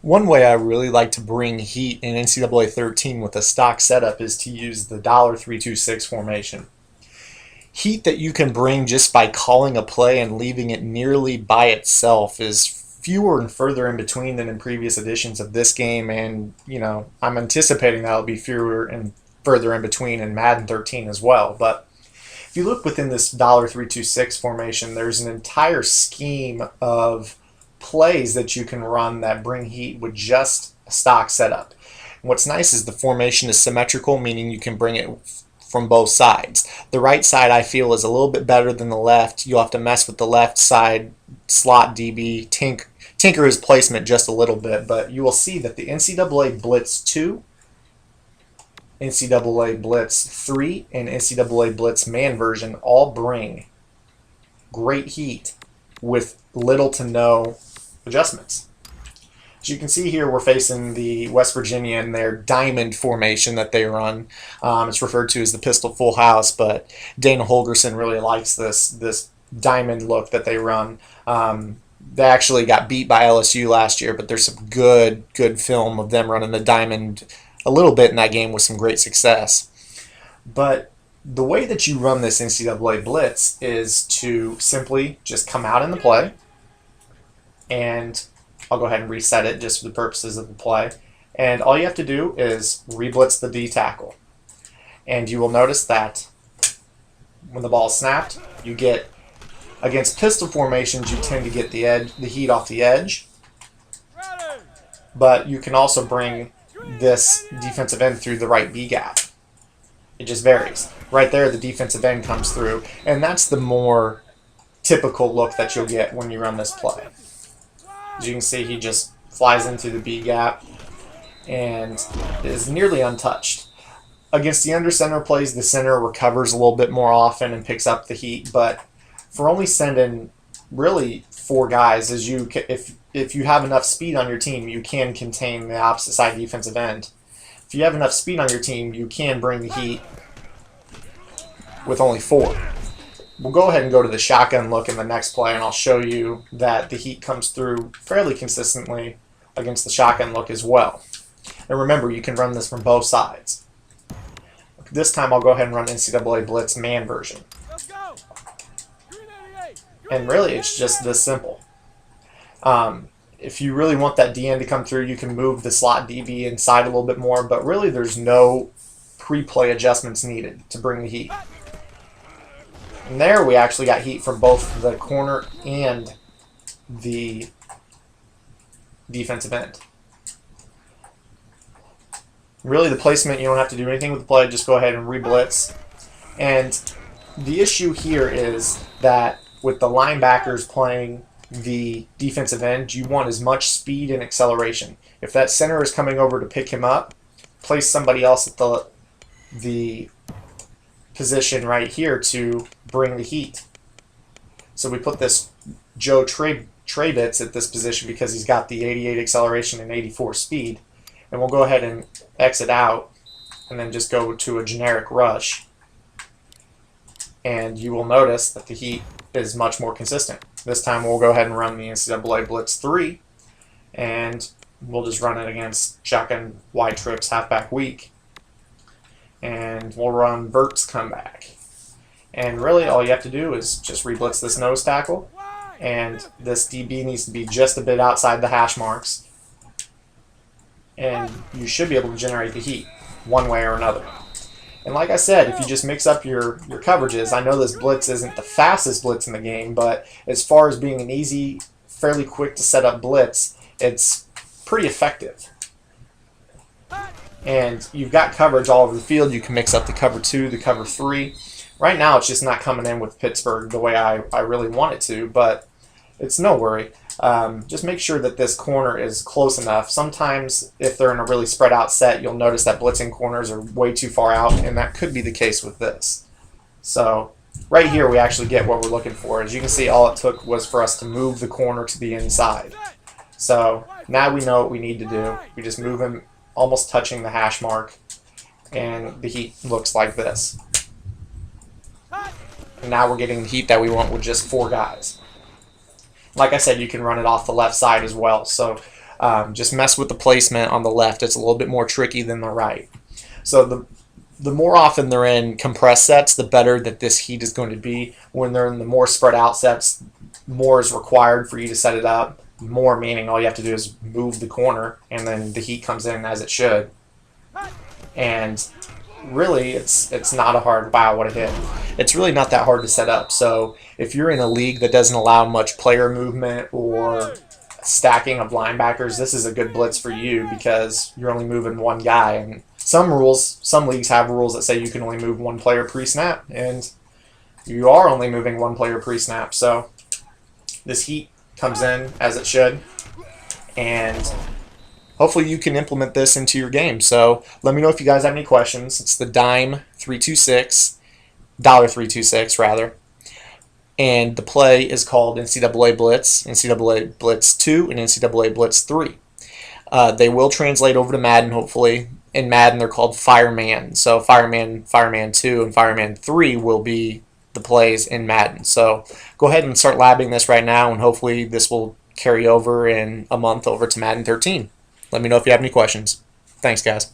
One way I really like to bring heat in NCAA 13 with a stock setup is to use the $3-2-6 formation. Heat that you can bring just by calling a play and leaving it nearly by itself is fewer and further in between than in previous editions of this game, and I'm anticipating that'll be fewer and further in between in Madden 13 as well. But if you look within this $3-2-6 formation, there's an entire scheme of plays that you can run that bring heat with just a stock setup. And what's nice is the formation is symmetrical, meaning you can bring it from both sides. The right side I feel is a little bit better than the left. You'll have to mess with the left side slot DB, tinker his placement just a little bit, but you will see that the NCAA Blitz 2, NCAA Blitz 3, and NCAA Blitz man version all bring great heat with little to no adjustments. As you can see here, we're facing the West Virginia in their diamond formation that they run. It's referred to as the pistol full house, but Dana Holgerson really likes this diamond look that they run. They actually got beat by LSU last year, but there's some good film of them running the diamond a little bit in that game with some great success. But the way that you run this NCAA Blitz is to simply just come out in the play, and I'll go ahead and reset it just for the purposes of the play. And all you have to do is re-blitz the D tackle. And you will notice that when the ball is snapped, you get, against pistol formations, you tend to get the heat off the edge. But you can also bring this defensive end through the right B gap. It just varies. Right there, the defensive end comes through, and that's the more typical look that you'll get when you run this play. As you can see, he just flies into the B gap and is nearly untouched. Against the under center plays, the center recovers a little bit more often and picks up the heat, but for only sending really 4 guys, if you have enough speed on your team, you can contain the opposite side defensive end. If you have enough speed on your team, you can bring the heat with only 4. We'll go ahead and go to the shotgun look in the next play, and I'll show you that the heat comes through fairly consistently against the shotgun look as well. And remember, you can run this from both sides. This time I'll go ahead and run NCAA Blitz man version. And really, it's just this simple. If you really want that DN to come through, you can move the slot DB inside a little bit more, but really there's no pre-play adjustments needed to bring the heat. And there we actually got heat from both the corner and the defensive end. Really, the placement, you don't have to do anything with the play, just go ahead and re-blitz. And the issue here is that with the linebackers playing the defensive end, you want as much speed and acceleration. If that center is coming over to pick him up, place somebody else at the position right here to bring the heat. So we put this Joe Trabitz at this position because he's got the 88 acceleration and 84 speed. And we'll go ahead and exit out and then just go to a generic rush. And you will notice that the heat is much more consistent. This time we'll go ahead and run the NCAA Blitz 3, and we'll just run it against shotgun wide trips halfback weak. And we'll run Vert's comeback. And really all you have to do is just re-blitz this nose tackle, and this DB needs to be just a bit outside the hash marks, and you should be able to generate the heat one way or another. And like I said, if you just mix up your coverages, I know this blitz isn't the fastest blitz in the game, but as far as being an easy, fairly quick to set up blitz, it's pretty effective. And you've got coverage all over the field. You can mix up the cover 2, the cover 3. Right now it's just not coming in with Pittsburgh the way I really want it to, but it's no worry. Just make sure that this corner is close enough. Sometimes if they're in a really spread out set, you'll notice that blitzing corners are way too far out, and that could be the case with this. So right here we actually get what we're looking for. As you can see, all it took was for us to move the corner to the inside. So now we know what we need to do. We just move him almost touching the hash mark, and the heat looks like this. And now we're getting the heat that we want with just 4 guys. Like I said, you can run it off the left side as well. So Just mess with the placement on the left. It's a little bit more tricky than the right. So the more often they're in compressed sets, the better that this heat is going to be. When they're in the more spread out sets, more is required for you to set it up. More meaning all you have to do is move the corner, and then the heat comes in as it should. And really, it's not a hard, wow, what a hit. It's really not that hard to set up. So if you're in a league that doesn't allow much player movement or stacking of linebackers, this is a good blitz for you because you're only moving one guy. And some leagues have rules that say you can only move one player pre-snap, and you are only moving one player pre-snap. So this heat comes in as it should, and hopefully you can implement this into your game. So let me know if you guys have any questions. It's the Dime 326, $326 rather. And the play is called NCAA Blitz, NCAA Blitz 2, and NCAA Blitz 3. They will translate over to Madden, hopefully. In Madden, they're called Fireman. So Fireman 2, and Fireman 3 will be the plays in Madden. So go ahead and start labbing this right now, and hopefully this will carry over in a month over to Madden 13. Let me know if you have any questions. Thanks, guys.